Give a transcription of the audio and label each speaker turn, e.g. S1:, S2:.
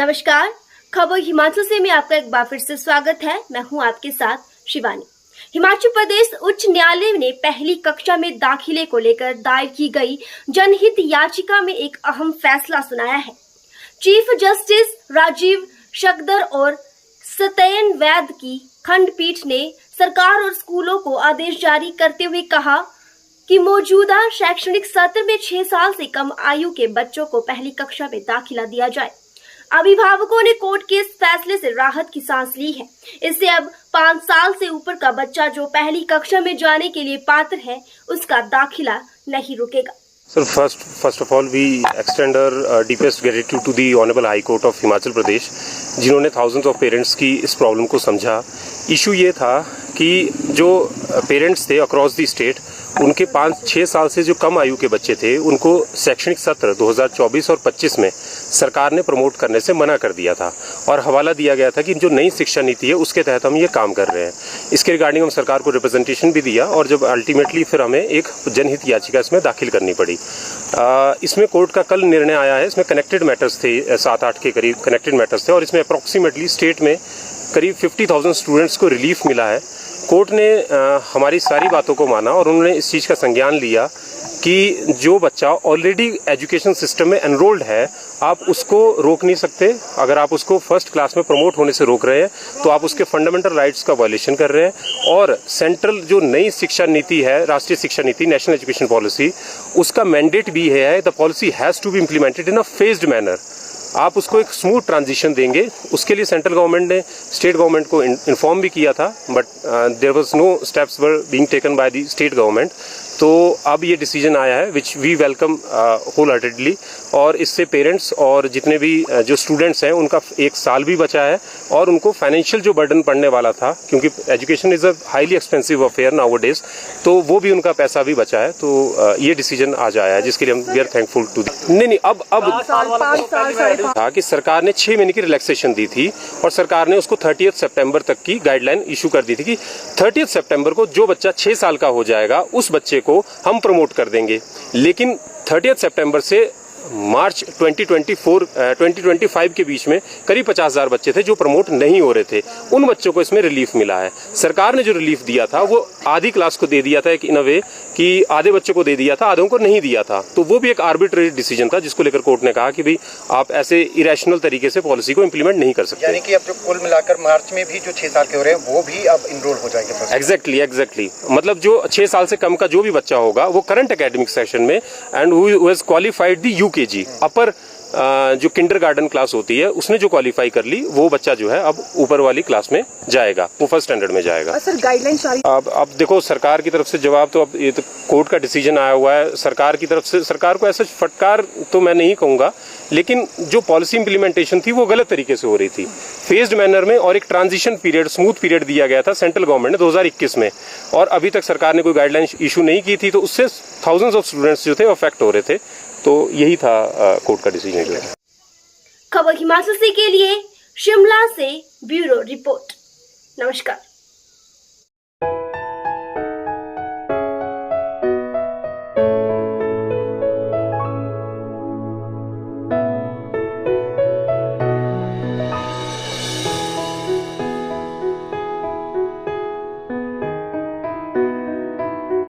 S1: नमस्कार, खबर हिमाचल से में आपका एक बार फिर से स्वागत है। मैं हूं आपके साथ शिवानी। हिमाचल प्रदेश उच्च न्यायालय ने पहली कक्षा में दाखिले को लेकर दायर की गई जनहित याचिका में एक अहम फैसला सुनाया है। चीफ जस्टिस राजीव शकदर और सत्येन वैद की खंडपीठ ने सरकार और स्कूलों को आदेश जारी करते हुए कहा कि मौजूदा शैक्षणिक सत्र में 6 साल से कम आयु के बच्चों को पहली कक्षा में दाखिला दिया जाए। अभिभावकों ने कोर्ट के इस फैसले से राहत की सांस ली है। इससे अब 5 साल से ऊपर का बच्चा जो पहली कक्षा में जाने के लिए पात्र है, उसका दाखिला नहीं रुकेगा।
S2: Sir, first of all, we extend our deepest gratitude to the Honorable High Court of Himachal Pradesh, जिन्होंने thousands of parents की इस प्रॉब्लम को समझा। इशू ये था कि जो पेरेंट्स थे अक्रॉस दी स्टेट, उनके 5-6 साल से जो कम आयु के बच्चे थे, उनको शैक्षणिक सत्र 2024 और 25 में सरकार ने प्रमोट करने से मना कर दिया था और हवाला दिया गया था कि जो नई शिक्षा नीति है उसके तहत हम ये काम कर रहे हैं। इसके रिगार्डिंग हम सरकार को रिप्रेजेंटेशन भी दिया और जब अल्टीमेटली फिर हमें एक जनहित याचिका इसमें दाखिल करनी पड़ी। इसमें कोर्ट का कल निर्णय आया है। इसमें कनेक्टेड मैटर्स थे, 7-8 के करीब कनेक्टेड मैटर्स थे और इसमें अप्रॉक्सीमेटली स्टेट में करीब 50,000 स्टूडेंट्स को रिलीफ मिला है। कोर्ट ने हमारी सारी बातों को माना और उन्होंने इस चीज़ का संज्ञान लिया कि जो बच्चा ऑलरेडी एजुकेशन सिस्टम में एनरोल्ड है, आप उसको रोक नहीं सकते। अगर आप उसको फर्स्ट क्लास में प्रमोट होने से रोक रहे हैं तो आप उसके फंडामेंटल राइट्स का वायलेशन कर रहे हैं। और सेंट्रल जो नई शिक्षा नीति है, राष्ट्रीय शिक्षा नीति, नेशनल एजुकेशन पॉलिसी, उसका मैंडेट भी है the policy has to be implemented in a phased manner. आप उसको एक स्मूथ ट्रांजिशन देंगे, उसके लिए सेंट्रल गवर्नमेंट ने स्टेट गवर्नमेंट को इन्फॉर्म भी किया था, but there was no steps were being taken by the state government. तो अब ये डिसीजन आया है which we welcome wholeheartedly. और इससे पेरेंट्स और जितने भी जो स्टूडेंट्स हैं उनका 1 साल भी बचा है और उनको फाइनेंशियल जो बर्डन पड़ने वाला था, क्योंकि education is a highly expensive affair now days, तो वो भी उनका पैसा भी बचा है। तो ये डिसीजन आज आया है जिसके लिए हम वी आर थैंकफुल टू। नहीं, अब था कि सरकार ने 6 महीने की रिलैक्सेशन दी थी और सरकार ने उसको 30 सितंबर तक की गाइडलाइन इशू कर दी थी कि 30 सितंबर को जो बच्चा 6 साल का हो जाएगा उस बच्चे को हम प्रमोट कर देंगे। लेकिन 30 सितंबर से मार्च 2025 के बीच में करीब 50,000 बच्चे थे जो प्रमोट नहीं हो रहे थे। उन बच्चों को इसमें रिलीफ मिला है। सरकार ने जो रिलीफ दिया था वो आधी क्लास को दे दिया था, इन अ वे कि आधे बच्चों को दे दिया था, आधों को नहीं दिया था। तो वो भी एक आर्बिट्रेरी डिसीजन था जिसको लेकर कोर्ट ने कहा कि भाई आप ऐसे इरेशनल तरीके से पॉलिसी को इम्प्लीमेंट नहीं कर सकते।
S3: यानी कि अब जो कुल मिलाकर मार्च में भी जो 6 साल के हो रहे हैं वो भी अब इनरोल हो जाएंगे।
S2: एग्जैक्टली मतलब जो 6 साल से कम का जो भी बच्चा होगा वो करंट एकेडमिक सेशन में and who has qualified the UKG upper जो किंडरगार्टन क्लास होती है उसने जो क्वालिफाई कर ली, वो बच्चा जो है अब ऊपर वाली क्लास में जाएगा, वो फर्स्ट स्टैंडर्ड में जाएगा।
S4: सर गाइडलाइन
S2: अब देखो सरकार की तरफ से जवाब तो अब ये तो कोर्ट का डिसीजन आया हुआ है। सरकार की तरफ से सरकार को ऐसा फटकार तो मैं नहीं कहूंगा, लेकिन जो पॉलिसी इंप्लीमेंटेशन थी वो गलत तरीके से हो रही थी, फेज्ड मैनर में, और एक ट्रांजिशन पीरियड, स्मूथ पीरियड दिया गया था सेंट्रल गवर्नमेंट ने 2021 में, और अभी तक सरकार ने कोई गाइडलाइन इशू नहीं की थी। तो उससे थाउजेंड्स ऑफ स्टूडेंट्स जो थे अफेक्ट हो रहे थे। तो यही था कोर्ट का डिसीजन जो है।
S1: खबर हिमाचल से के लिए शिमला से ब्यूरो रिपोर्ट। नमस्कार।